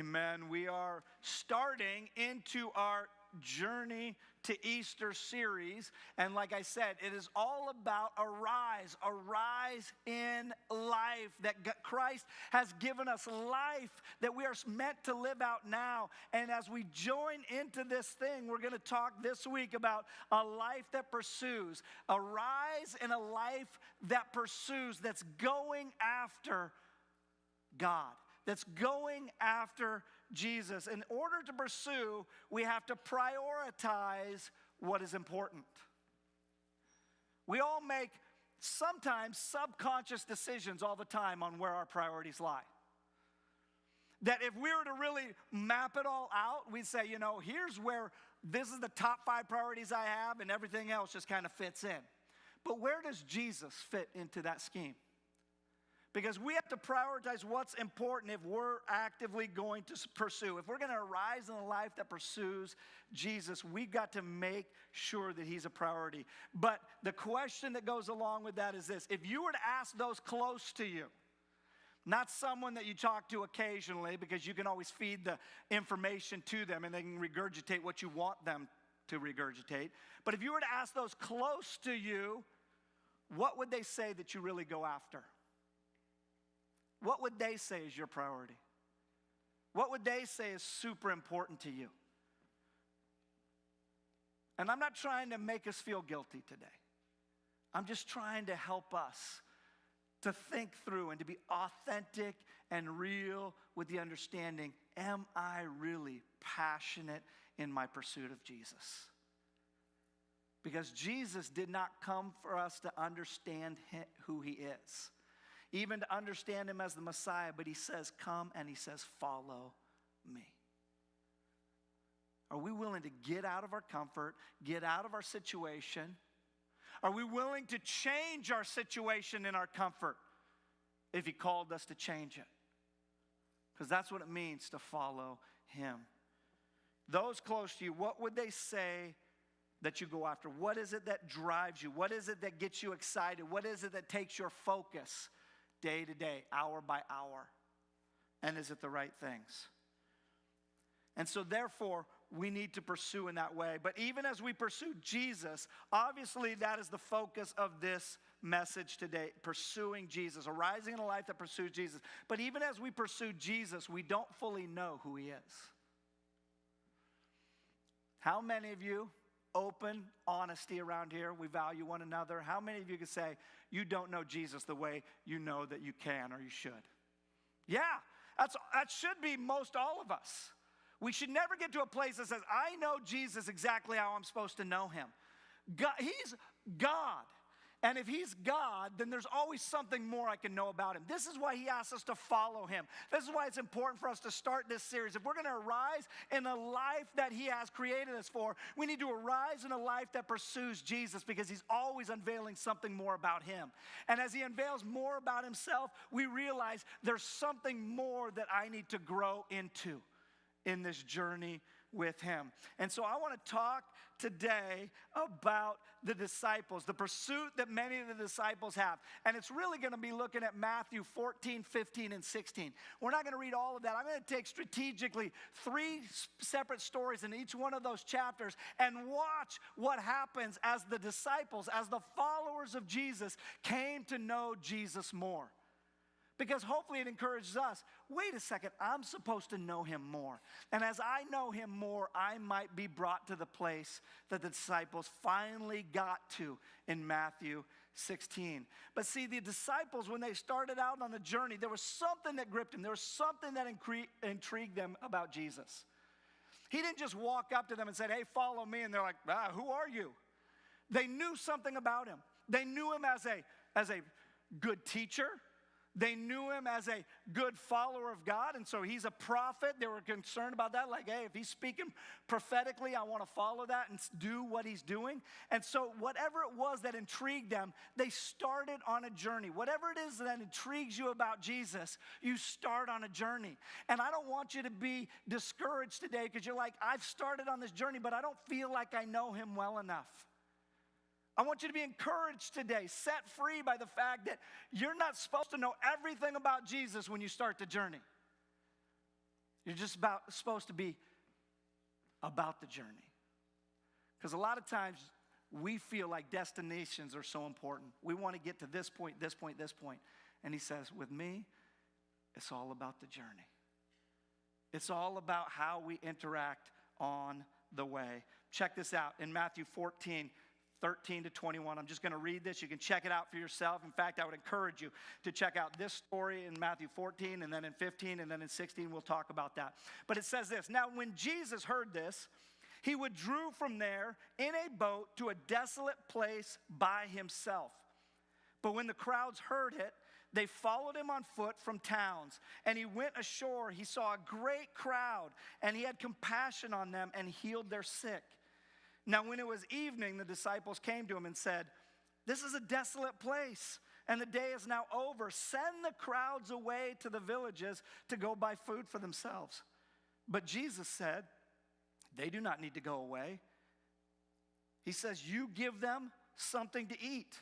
Amen. We are starting into our Journey to Easter series. And like I said, it is all about arise in life. That Christ has given us life that we are meant to live out now. And as we join into this thing, we're going to talk this week about a life that pursues. Arise in a life that pursues, that's going after God, that's going after Jesus. In order to pursue, we have to prioritize what is important. We all make sometimes subconscious decisions all the time on where our priorities lie. That if we were to really map it all out, we'd say, here's where this is the top 5 priorities I have, and everything else just kind of fits in. But where does Jesus fit into that scheme? Because we have to prioritize what's important if we're actively going to pursue. If we're going to arise in a life that pursues Jesus, we've got to make sure that he's a priority. But the question that goes along with that is this. If you were to ask those close to you, not someone that you talk to occasionally, because you can always feed the information to them and they can regurgitate what you want them to regurgitate. But if you were to ask those close to you, what would they say that you really go after? What would they say is your priority? What would they say is super important to you? And I'm not trying to make us feel guilty today. I'm just trying to help us to think through and to be authentic and real with the understanding, am I really passionate in my pursuit of Jesus? Because Jesus did not come for us to understand who he is, even to understand him as the Messiah, but he says, come, and he says, follow me. Are we willing to get out of our comfort, get out of our situation? Are we willing to change our situation in our comfort if he called us to change it? Because that's what it means to follow him. Those close to you, what would they say that you go after? What is it that drives you? What is it that gets you excited? What is it that takes your focus day to day, hour by hour? And is it the right things? And so therefore, we need to pursue in that way. But even as we pursue Jesus, obviously that is the focus of this message today, pursuing Jesus, arising in a life that pursues Jesus. But even as we pursue Jesus, we don't fully know who he is. How many of you, open honesty around here, we value one another, how many of you can say you don't know Jesus the way you know that you can or you should? Yeah, that should be most all of us. We should never get to a place that says, I know Jesus exactly how I'm supposed to know him. God, he's God. And if he's God, then there's always something more I can know about him. This is why he asks us to follow him. This is why it's important for us to start this series. If we're going to arise in a life that he has created us for, we need to arise in a life that pursues Jesus, because he's always unveiling something more about him. And as he unveils more about himself, we realize there's something more that I need to grow into in this journey with him. And so I want to talk today about the disciples, the pursuit that many of the disciples have. And it's really going to be looking at Matthew 14, 15, and 16. We're not going to read all of that. I'm going to take strategically 3 separate stories in each one of those chapters and watch what happens as the disciples, as the followers of Jesus, came to know Jesus more. Because hopefully it encourages us, wait a second, I'm supposed to know him more. And as I know him more, I might be brought to the place that the disciples finally got to in Matthew 16. But see, the disciples, when they started out on the journey, there was something that gripped them. There was something that intrigued them about Jesus. He didn't just walk up to them and say, hey, follow me. And they're like, who are you? They knew something about him. They knew him as a good teacher. They knew him as a good follower of God, and so he's a prophet. They were concerned about that, like, hey, if he's speaking prophetically, I want to follow that and do what he's doing. And so whatever it was that intrigued them, they started on a journey. Whatever it is that intrigues you about Jesus, you start on a journey. And I don't want you to be discouraged today because you're like, I've started on this journey, but I don't feel like I know him well enough. I want you to be encouraged today, set free by the fact that you're not supposed to know everything about Jesus when you start the journey. You're just supposed to be about the journey. Because a lot of times we feel like destinations are so important. We want to get to this point, this point, this point. And he says, with me, it's all about the journey. It's all about how we interact on the way. Check this out in Matthew 14, 13 to 21. I'm just going to read this. You can check it out for yourself. In fact, I would encourage you to check out this story in Matthew 14, and then in 15, and then in 16, we'll talk about that. But it says this, now when Jesus heard this, he withdrew from there in a boat to a desolate place by himself. But when the crowds heard it, they followed him on foot from towns. And he went ashore. He saw a great crowd, and he had compassion on them and healed their sick. Now, when it was evening, the disciples came to him and said, this is a desolate place, and the day is now over. Send the crowds away to the villages to go buy food for themselves. But Jesus said, they do not need to go away. He says, you give them something to eat.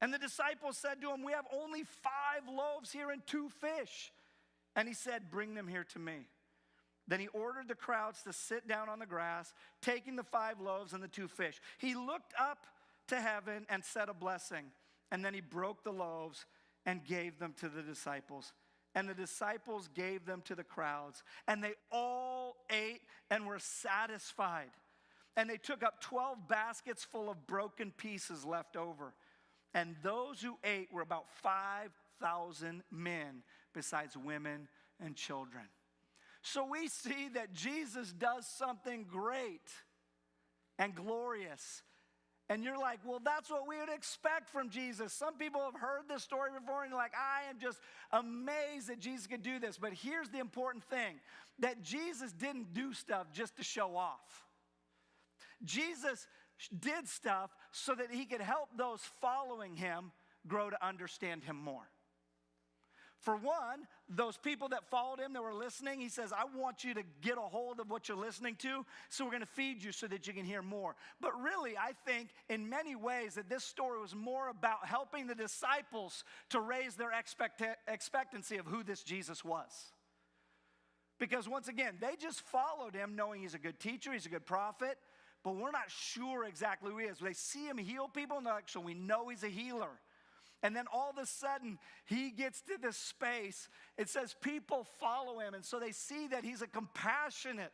And the disciples said to him, we have only 5 loaves here and 2 fish. And he said, bring them here to me. Then he ordered the crowds to sit down on the grass, taking the 5 loaves and the 2 fish. He looked up to heaven and said a blessing. And then he broke the loaves and gave them to the disciples. And the disciples gave them to the crowds. And they all ate and were satisfied. And they took up 12 baskets full of broken pieces left over. And those who ate were about 5,000 men, besides women and children. So we see that Jesus does something great and glorious. And you're like, well, that's what we would expect from Jesus. Some people have heard this story before, and you're like, I am just amazed that Jesus could do this. But here's the important thing, that Jesus didn't do stuff just to show off. Jesus did stuff so that he could help those following him grow to understand him more. For one, those people that followed him, that were listening, he says, I want you to get a hold of what you're listening to, so we're going to feed you so that you can hear more. But really, I think in many ways that this story was more about helping the disciples to raise their expectancy of who this Jesus was. Because once again, they just followed him knowing he's a good teacher, he's a good prophet, but we're not sure exactly who he is. They see him heal people, and they're like, so we know he's a healer. And then all of a sudden, he gets to this space. It says people follow him, and so they see that he's a compassionate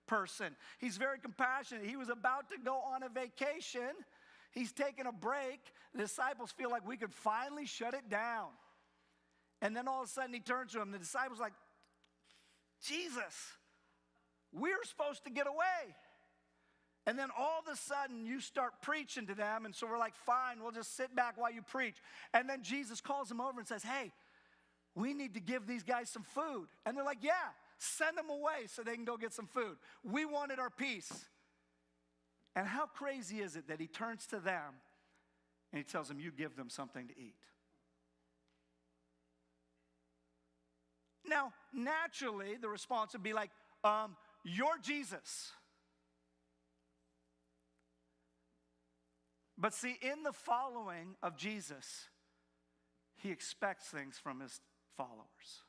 person. He's very compassionate. He was about to go on a vacation. He's taking a break. The disciples feel like we could finally shut it down. And then all of a sudden, he turns to him. The disciples are like, Jesus, we're supposed to get away. And then all of a sudden, you start preaching to them. And so we're like, fine, we'll just sit back while you preach. And then Jesus calls them over and says, hey, we need to give these guys some food. And they're like, yeah, send them away so they can go get some food. We wanted our peace. And how crazy is it that he turns to them and he tells them, you give them something to eat. Now, naturally, the response would be like, you're Jesus. But see, in the following of Jesus, he expects things from his followers.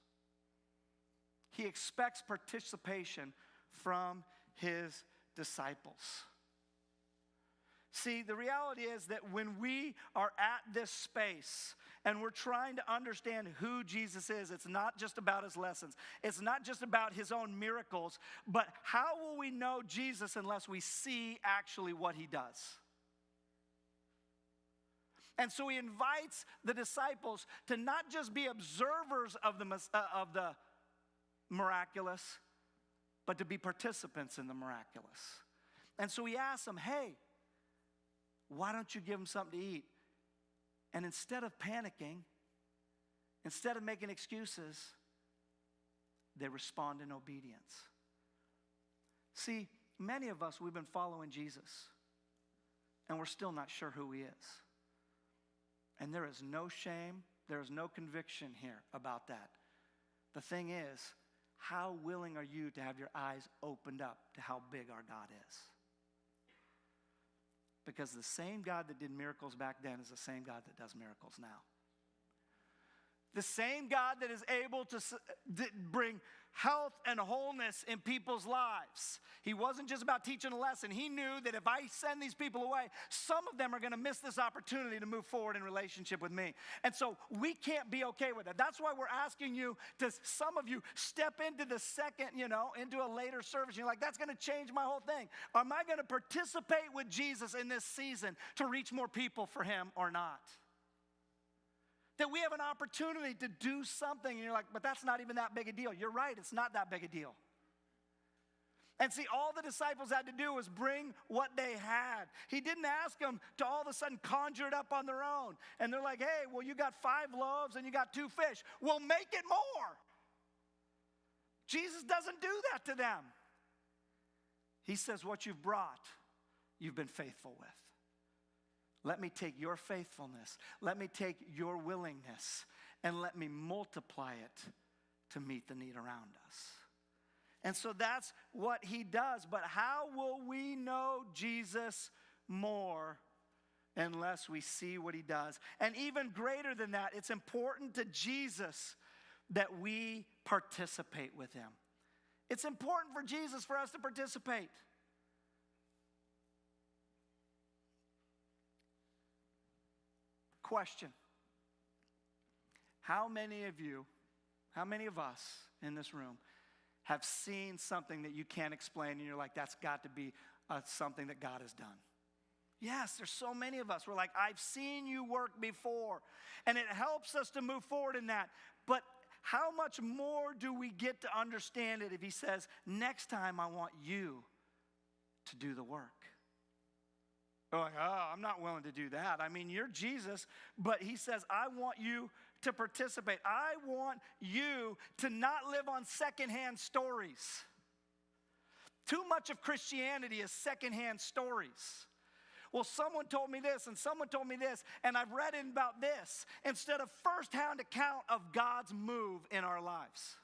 He expects participation from his disciples. See, the reality is that when we are at this space and we're trying to understand who Jesus is, it's not just about his lessons. It's not just about his own miracles, but how will we know Jesus unless we see actually what he does? And so he invites the disciples to not just be observers of the miraculous, but to be participants in the miraculous. And so he asks them, hey, why don't you give them something to eat? And instead of panicking, instead of making excuses, they respond in obedience. See, many of us, we've been following Jesus, and we're still not sure who he is. And there is no shame, there is no conviction here about that. The thing is, how willing are you to have your eyes opened up to how big our God is? Because the same God that did miracles back then is the same God that does miracles now. The same God that is able to bring health and wholeness in people's lives. He wasn't just about teaching a lesson. He knew that if I send these people away, some of them are going to miss this opportunity to move forward in relationship with me. And so we can't be okay with it. That's why we're asking you to, some of you, step into the second, into a later service. You're like, that's going to change my whole thing. Am I going to participate with Jesus in this season to reach more people for him or not? That we have an opportunity to do something, and you're like, but that's not even that big a deal. You're right, it's not that big a deal. And see, all the disciples had to do was bring what they had. He didn't ask them to all of a sudden conjure it up on their own. And they're like, hey, well, you got 5 loaves and you got 2 fish. Well, make it more. Jesus doesn't do that to them. He says, what you've brought, you've been faithful with. Let me take your faithfulness, let me take your willingness, and let me multiply it to meet the need around us. And so that's what he does. But how will we know Jesus more unless we see what he does? And even greater than that, it's important to Jesus that we participate with him. It's important for Jesus for us to participate. Question. How many of us in this room have seen something that you can't explain and you're like, that's got to be something that God has done? Yes, there's so many of us. We're like, I've seen you work before. And it helps us to move forward in that. But how much more do we get to understand it if he says, next time I want you to do the work? We're like, oh, I'm not willing to do that. I mean, you're Jesus, but he says, I want you to participate. I want you to not live on secondhand stories. Too much of Christianity is secondhand stories. Well, someone told me this, and someone told me this, and I've read about this, instead of firsthand account of God's move in our lives.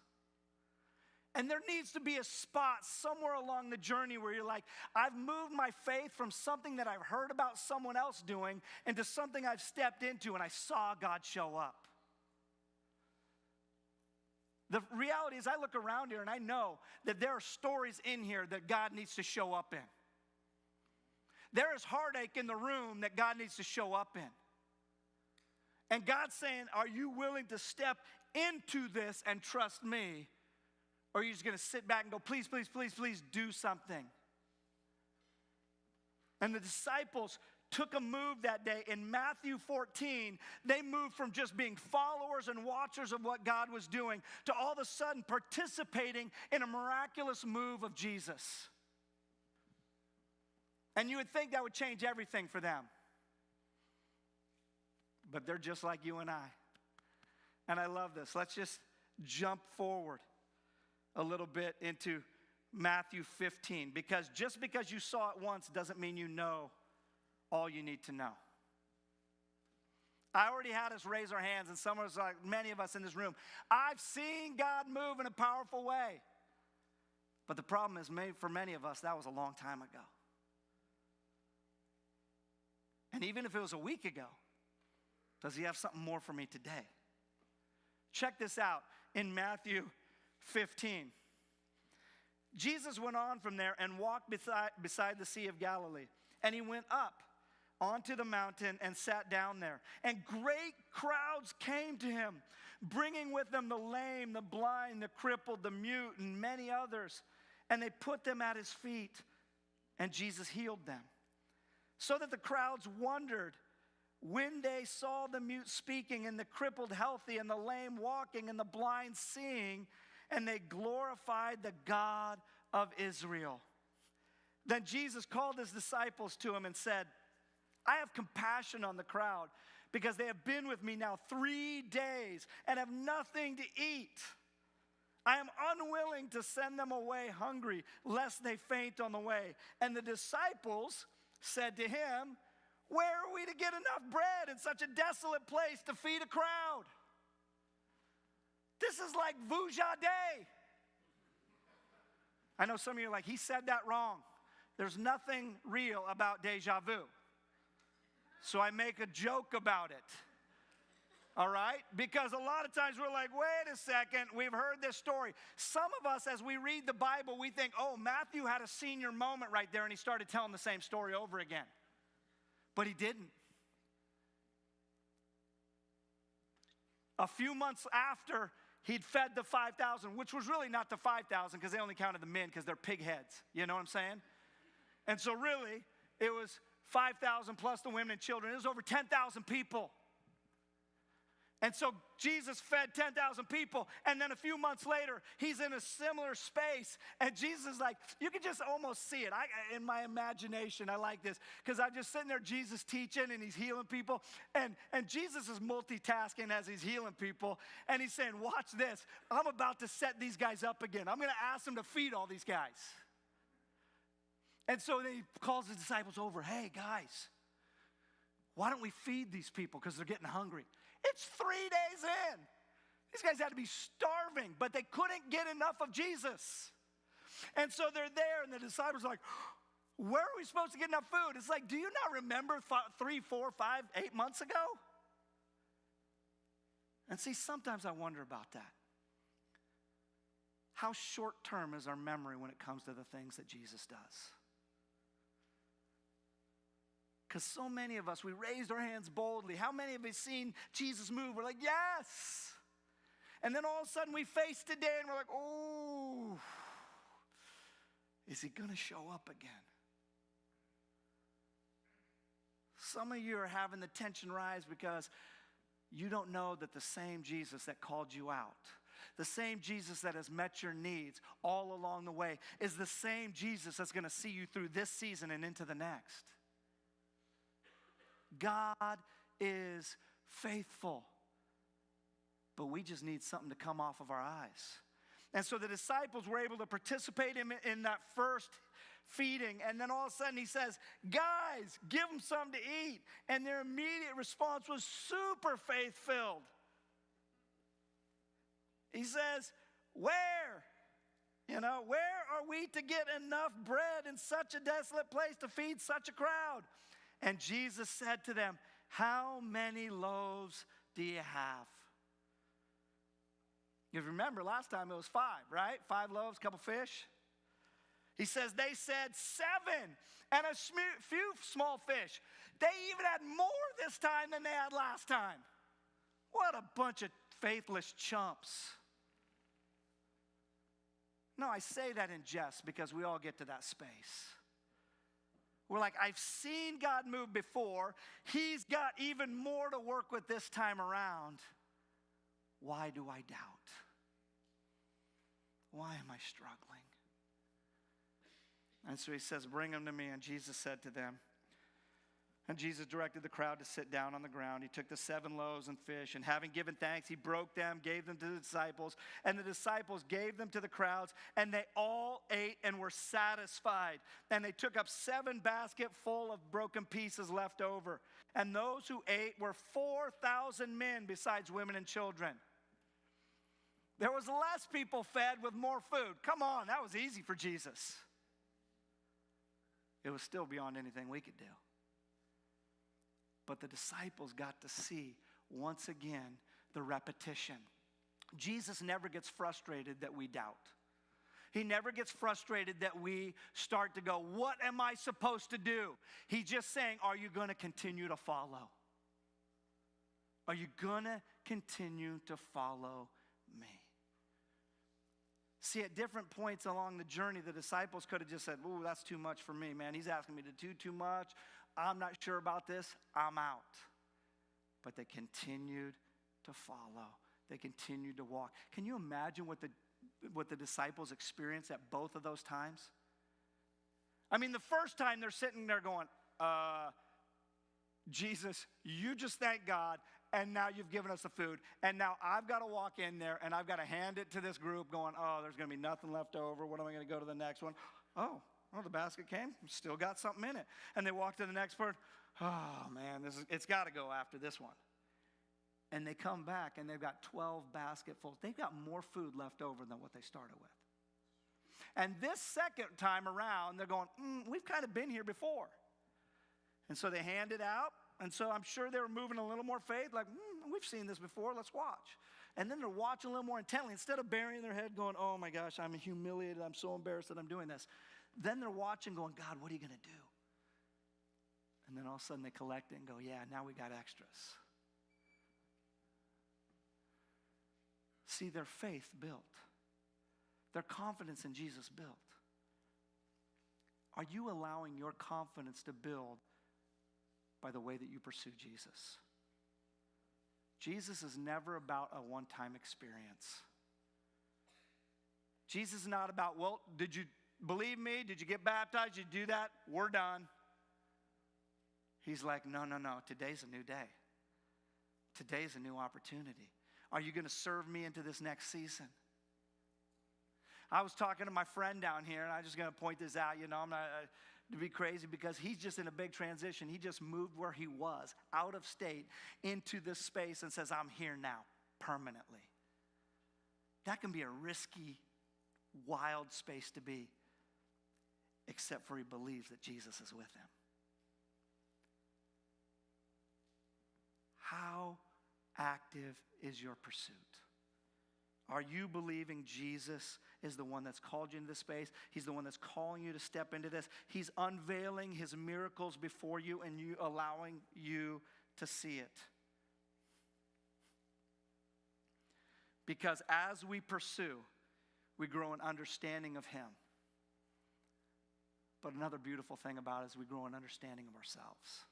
And there needs to be a spot somewhere along the journey where you're like, I've moved my faith from something that I've heard about someone else doing into something I've stepped into and I saw God show up. The reality is I look around here and I know that there are stories in here that God needs to show up in. There is heartache in the room that God needs to show up in. And God's saying, are you willing to step into this and trust me? Or are you just going to sit back and go, please, please, please, please do something? And the disciples took a move that day. In Matthew 14, they moved from just being followers and watchers of what God was doing to all of a sudden participating in a miraculous move of Jesus. And you would think that would change everything for them. But they're just like you and I. And I love this. Let's just jump forward a little bit into Matthew 15. Because just because you saw it once doesn't mean you know all you need to know. I already had us raise our hands, and some of us, like many of us in this room, I've seen God move in a powerful way. But the problem is, for many of us, that was a long time ago. And even if it was a week ago, does he have something more for me today? Check this out in Matthew 15. Jesus went on from there and walked beside the Sea of Galilee. And he went up onto the mountain and sat down there. And great crowds came to him, bringing with them the lame, the blind, the crippled, the mute, and many others. And they put them at his feet, and Jesus healed them. So that the crowds wondered when they saw the mute speaking, and the crippled healthy, and the lame walking, and the blind seeing, and they glorified the God of Israel. Then Jesus called his disciples to him and said, I have compassion on the crowd because they have been with me now 3 days and have nothing to eat. I am unwilling to send them away hungry, lest they faint on the way. And the disciples said to him, where are we to get enough bread in such a desolate place to feed a crowd? This is like Vuja Day. I know some of you are like, he said that wrong. There's nothing real about deja vu. So I make a joke about it. All right? Because a lot of times we're like, wait a second, we've heard this story. Some of us, as we read the Bible, we think, oh, Matthew had a senior moment right there and he started telling the same story over again. But he didn't. A few months after he'd fed the 5,000, which was really not the 5,000 because they only counted the men because they're pig heads. You know what I'm saying? And so really, it was 5,000 plus the women and children. It was over 10,000 people. And so Jesus fed 10,000 people, and then a few months later, he's in a similar space, and Jesus is like, you can just almost see it. In my imagination, I like this, because I'm just sitting there, Jesus teaching, and he's healing people, and Jesus is multitasking as he's healing people, and he's saying, watch this. I'm about to set these guys up again. I'm going to ask them to feed all these guys. And so then he calls his disciples over, hey, guys, why don't we feed these people, because they're getting hungry. It's 3 days in. These guys had to be starving, but they couldn't get enough of Jesus. And so they're there, and the disciples are like, where are we supposed to get enough food? It's like, do you not remember 3, 4, 5, 8 months ago? And see, sometimes I wonder about that. How short-term is our memory when it comes to the things that Jesus does? Because so many of us, we raised our hands boldly. How many of us seen Jesus move? We're like, yes. And then all of a sudden we face today and we're like, oh, is he going to show up again? Some of you are having the tension rise because you don't know that the same Jesus that called you out, the same Jesus that has met your needs all along the way, is the same Jesus that's going to see you through this season and into the next. God is faithful, but we just need something to come off of our eyes. And so the disciples were able to participate in that first feeding, and then all of a sudden he says, guys, give them something to eat. And their immediate response was super faith-filled. He says, where? Where are we to get enough bread in such a desolate place to feed such a crowd? And Jesus said to them, how many loaves do you have? You remember last time it was 5, right? 5 loaves, couple fish. He says they said 7 and a few small fish. They even had more this time than they had last time. What a bunch of faithless chumps. No, I say that in jest because we all get to that space. We're like, I've seen God move before. He's got even more to work with this time around. Why do I doubt? Why am I struggling? And so he says, bring them to me. And Jesus said to them, and Jesus directed the crowd to sit down on the ground. He took the 7 loaves and fish, and having given thanks, he broke them, gave them to the disciples, and the disciples gave them to the crowds, and they all ate and were satisfied. And they took up 7 baskets full of broken pieces left over. And those who ate were 4,000 men, besides women and children. There was less people fed with more food. Come on, that was easy for Jesus. It was still beyond anything we could do. But the disciples got to see, once again, the repetition. Jesus never gets frustrated that we doubt. He never gets frustrated that we start to go, what am I supposed to do? He's just saying, are you going to continue to follow? Are you going to continue to follow me? See, at different points along the journey, the disciples could have just said, ooh, that's too much for me, man. He's asking me to do too much. I'm not sure about this. I'm out. But they continued to follow. They continued to walk. Can you imagine what the disciples experienced at both of those times? I mean, the first time they're sitting there going, Jesus, you just thank God, and now you've given us the food. And now I've got to walk in there, and I've got to hand it to this group going, oh, there's going to be nothing left over. When am I going to go to the next one? Oh, the basket came. Still got something in it. And they walk to the next part. Oh, man, it's got to go after this one. And they come back, and they've got 12 basketfuls. They've got more food left over than what they started with. And this second time around, they're going, we've kind of been here before. And so they hand it out. And so I'm sure they were moving a little more faith, like, we've seen this before, let's watch. And then they're watching a little more intently. Instead of burying their head going, oh my gosh, I'm humiliated, I'm so embarrassed that I'm doing this. Then they're watching going, God, what are you going to do? And then all of a sudden they collect it and go, yeah, now we got extras. See, their faith built. Their confidence in Jesus built. Are you allowing your confidence to build by the way that you pursue Jesus? Jesus is never about a one-time experience. Jesus is not about, well, did you believe me? Did you get baptized? Did you do that? We're done. He's like, no. Today's a new day. Today's a new opportunity. Are you going to serve me into this next season? I was talking to my friend down here, and I'm just going to point this out. I'm not to be crazy because he's just in a big transition. He just moved where he was, out of state, into this space and says, I'm here now, permanently. That can be a risky, wild space to be, except for he believes that Jesus is with him. How active is your pursuit? Are you believing Jesus is the one that's called you into this space? He's the one that's calling you to step into this. He's unveiling his miracles before you and you allowing you to see it. Because as we pursue, we grow an understanding of him. But another beautiful thing about it is we grow an understanding of ourselves.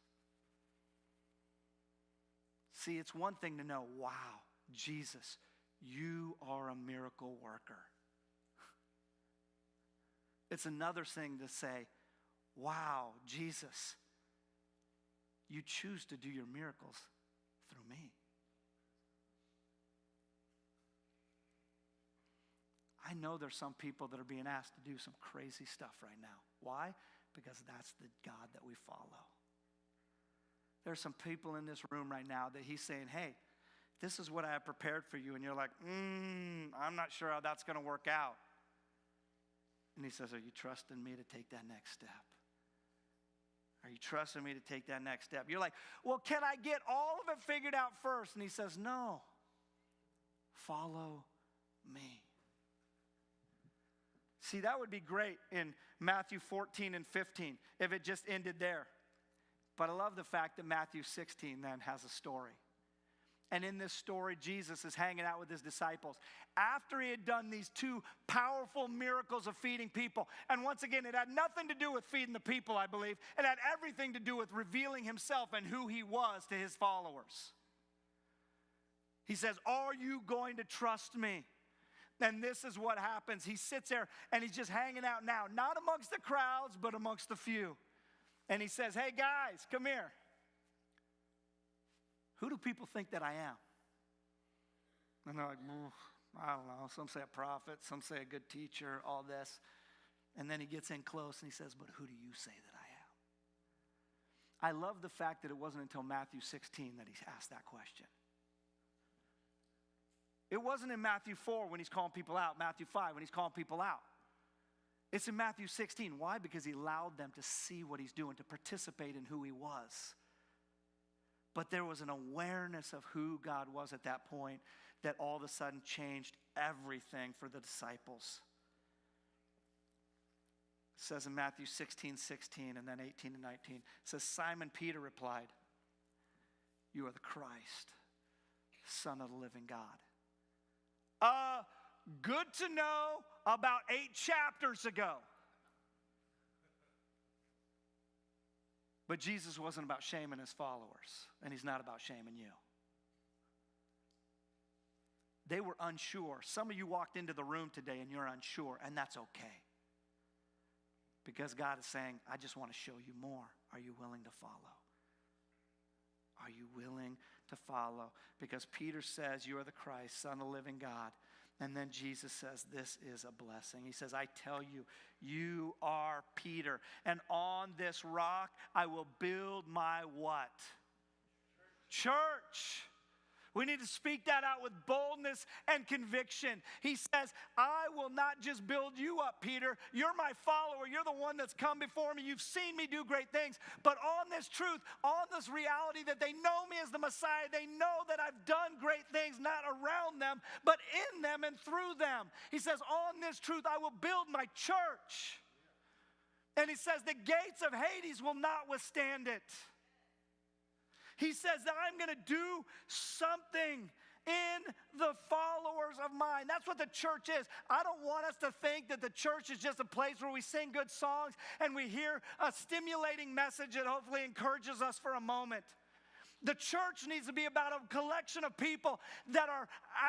See, it's one thing to know, wow, Jesus, you are a miracle worker. It's another thing to say, wow, Jesus, you choose to do your miracles through me. I know there's some people that are being asked to do some crazy stuff right now. Why? Because that's the God that we follow. There's some people in this room right now that he's saying, hey, this is what I have prepared for you. And you're like, I'm not sure how that's going to work out. And he says, are you trusting me to take that next step? Are you trusting me to take that next step? You're like, well, can I get all of it figured out first? And he says, no. Follow me. See, that would be great in Matthew 14 and 15 if it just ended there. But I love the fact that Matthew 16 then has a story. And in this story, Jesus is hanging out with his disciples. After he had done these two powerful miracles of feeding people, and once again, it had nothing to do with feeding the people, I believe. It had everything to do with revealing himself and who he was to his followers. He says, are you going to trust me? And this is what happens. He sits there and he's just hanging out now, not amongst the crowds, but amongst the few. And he says, hey guys, come here. Who do people think that I am? And they're like, I don't know. Some say a prophet, some say a good teacher, all this. And then he gets in close and he says, but who do you say that I am? I love the fact that it wasn't until Matthew 16 that he asked that question. It wasn't in Matthew 4 when he's calling people out, Matthew 5 when he's calling people out. It's in Matthew 16. Why? Because he allowed them to see what he's doing, to participate in who he was. But there was an awareness of who God was at that point that all of a sudden changed everything for the disciples. It says in Matthew 16 and then 18 and 19, it says, Simon Peter replied, you are the Christ, Son of the living God. Good to know about 8 chapters ago. But Jesus wasn't about shaming his followers, and he's not about shaming you. They were unsure. Some of you walked into the room today and you're unsure, and that's okay. Because God is saying, I just want to show you more. Are you willing to follow? Are you willing to follow? Because Peter says, you are the Christ, Son of the living God. And then Jesus says, this is a blessing. He says, I tell you, you are Peter. And on this rock, I will build my what? Church. We need to speak that out with boldness and conviction. He says, I will not just build you up, Peter. You're my follower. You're the one that's come before me. You've seen me do great things. But on this truth, on this reality that they know me as the Messiah, they know that I've done great things, not around them, but in them and through them. He says, on this truth, I will build my church. And he says, the gates of Hades will not withstand it. He says that I'm going to do something in the followers of mine. That's what the church is. I don't want us to think that the church is just a place where we sing good songs and we hear a stimulating message that hopefully encourages us for a moment. The church needs to be about a collection of people that are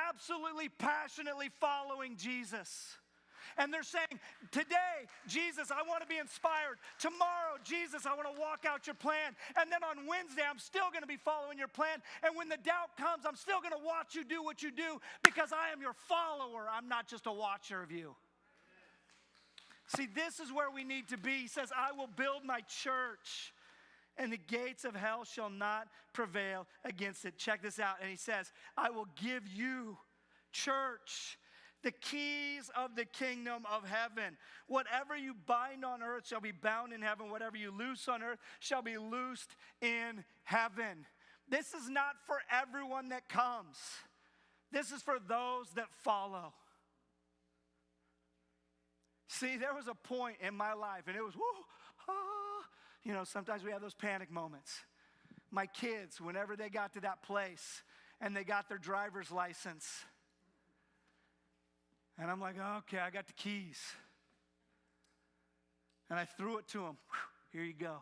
absolutely passionately following Jesus. And they're saying, today, Jesus, I want to be inspired. Tomorrow, Jesus, I want to walk out your plan. And then on Wednesday, I'm still going to be following your plan. And when the doubt comes, I'm still going to watch you do what you do because I am your follower. I'm not just a watcher of you. See, this is where we need to be. He says, I will build my church, and the gates of hell shall not prevail against it. Check this out. And he says, I will give you, church, the keys of the kingdom of heaven. Whatever you bind on earth shall be bound in heaven. Whatever you loose on earth shall be loosed in heaven. This is not for everyone that comes. This is for those that follow. See, there was a point in my life, and it was, you know, sometimes we have those panic moments. My kids, whenever they got to that place and they got their driver's license, and I'm like, okay, I got the keys. And I threw it to them. Here you go.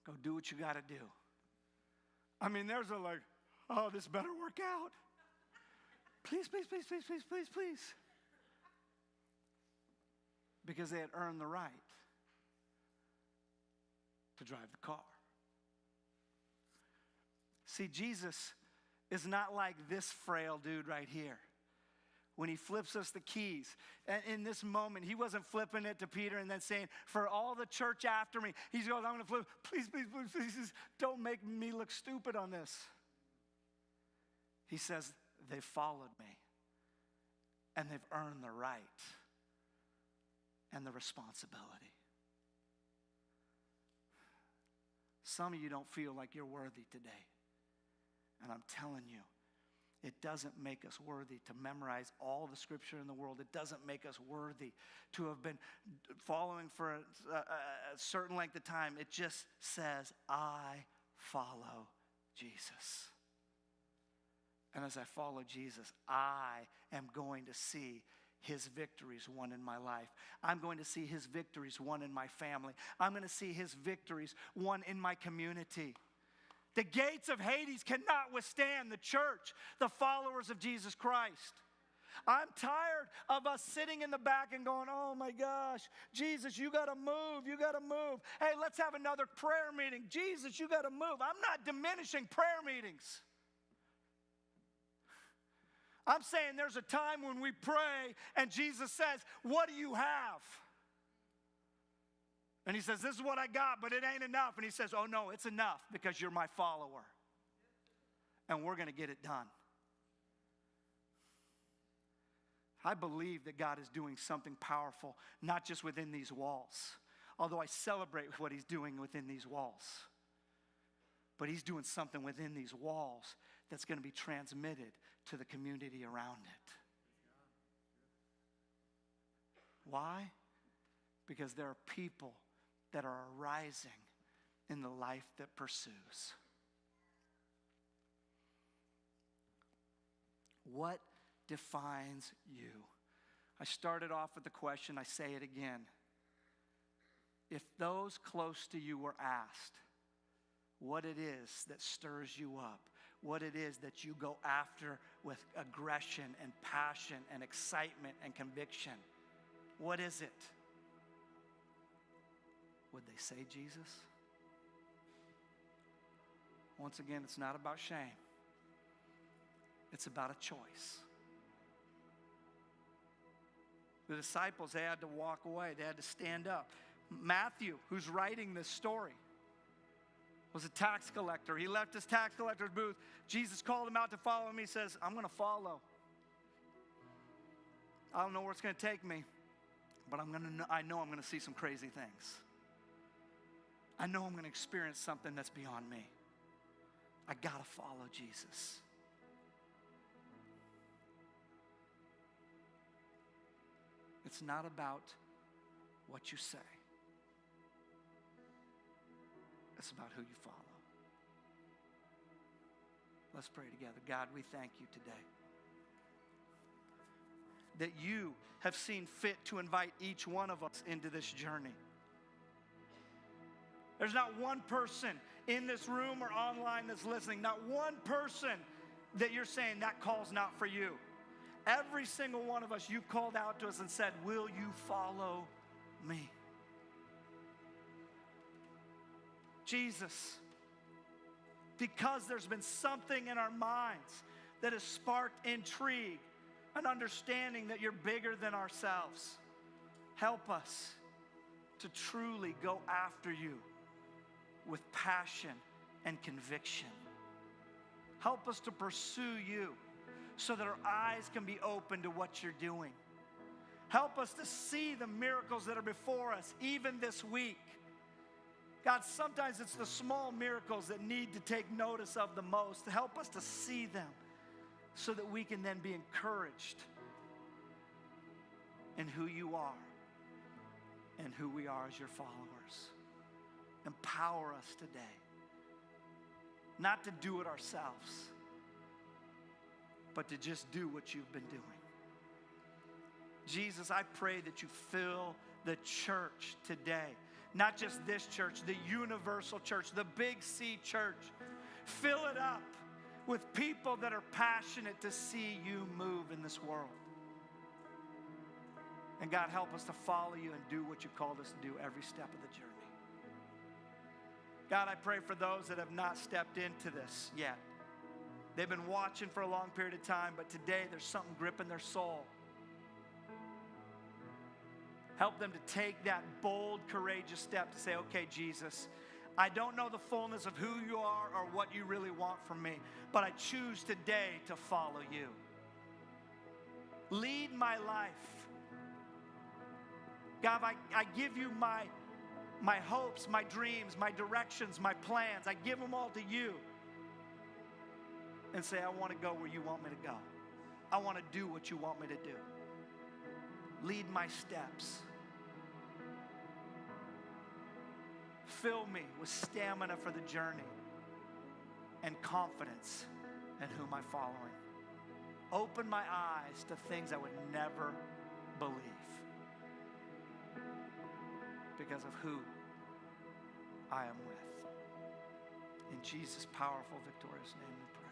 Go do what you got to do. I mean, there's a like, oh, this better work out. Please, please, please, please, please, please, please. Because they had earned the right to drive the car. See, Jesus is not like this frail dude right here. When he flips us the keys. And in this moment, he wasn't flipping it to Peter and then saying, for all the church after me, he's going, I'm going to flip, please, please, please, please, don't make me look stupid on this. He says, they followed me, and they've earned the right and the responsibility. Some of you don't feel like you're worthy today. And I'm telling you, it doesn't make us worthy to memorize all the scripture in the world. It doesn't make us worthy to have been following for a certain length of time. It just says, I follow Jesus. And as I follow Jesus, I am going to see his victories won in my life. I'm going to see his victories won in my family. I'm going to see his victories won in my community. The gates of Hades cannot withstand the church, the followers of Jesus Christ. I'm tired of us sitting in the back and going, oh my gosh, Jesus, you got to move, you got to move. Hey, let's have another prayer meeting. Jesus, you got to move. I'm not diminishing prayer meetings. I'm saying there's a time when we pray and Jesus says, what do you have? And he says, this is what I got, but it ain't enough. And he says, oh no, it's enough because you're my follower. And we're going to get it done. I believe that God is doing something powerful, not just within these walls. Although I celebrate what he's doing within these walls. But he's doing something within these walls that's going to be transmitted to the community around it. Why? Because there are people that are arising in the life that pursues. What defines you? I started off with the question, I say it again. If those close to you were asked what it is that stirs you up, what it is that you go after with aggression and passion and excitement and conviction, what is it? Would they say Jesus? Once again, it's not about shame. It's about a choice. The disciples, they had to walk away. They had to stand up. Matthew, who's writing this story, was a tax collector. He left his tax collector's booth. Jesus called him out to follow him. He says, I'm going to follow. I don't know where it's going to take me, but I know I'm going to see some crazy things. I know I'm going to experience something that's beyond me. I got to follow Jesus. It's not about what you say. It's about who you follow. Let's pray together. God, we thank you today that you have seen fit to invite each one of us into this journey. There's not one person in this room or online that's listening, not one person that you're saying that call's not for you. Every single one of us, you've called out to us and said, will you follow me? Jesus, because there's been something in our minds that has sparked intrigue, an understanding that you're bigger than ourselves, help us to truly go after you with passion and conviction. Help us to pursue you so that our eyes can be open to what you're doing. Help us to see the miracles that are before us, even this week. God, sometimes it's the small miracles that need to take notice of the most. Help us to see them so that we can then be encouraged in who you are and who we are as your followers. Empower us today, not to do it ourselves, but to just do what you've been doing. Jesus, I pray that you fill the church today. Not just this church, the universal church, the Big C church. Fill it up with people that are passionate to see you move in this world. And God, help us to follow you and do what you've called us to do every step of the journey. God, I pray for those that have not stepped into this yet. They've been watching for a long period of time, but today there's something gripping their soul. Help them to take that bold, courageous step to say, okay, Jesus, I don't know the fullness of who you are or what you really want from me, but I choose today to follow you. Lead my life. God, I give you my hopes, my dreams, my directions, my plans. I give them all to you and say, I want to go where you want me to go. I want to do what you want me to do. Lead my steps. Fill me with stamina for the journey and confidence in whom I'm following. Open my eyes to things I would never believe because of who I am with. In Jesus' powerful, victorious name we pray.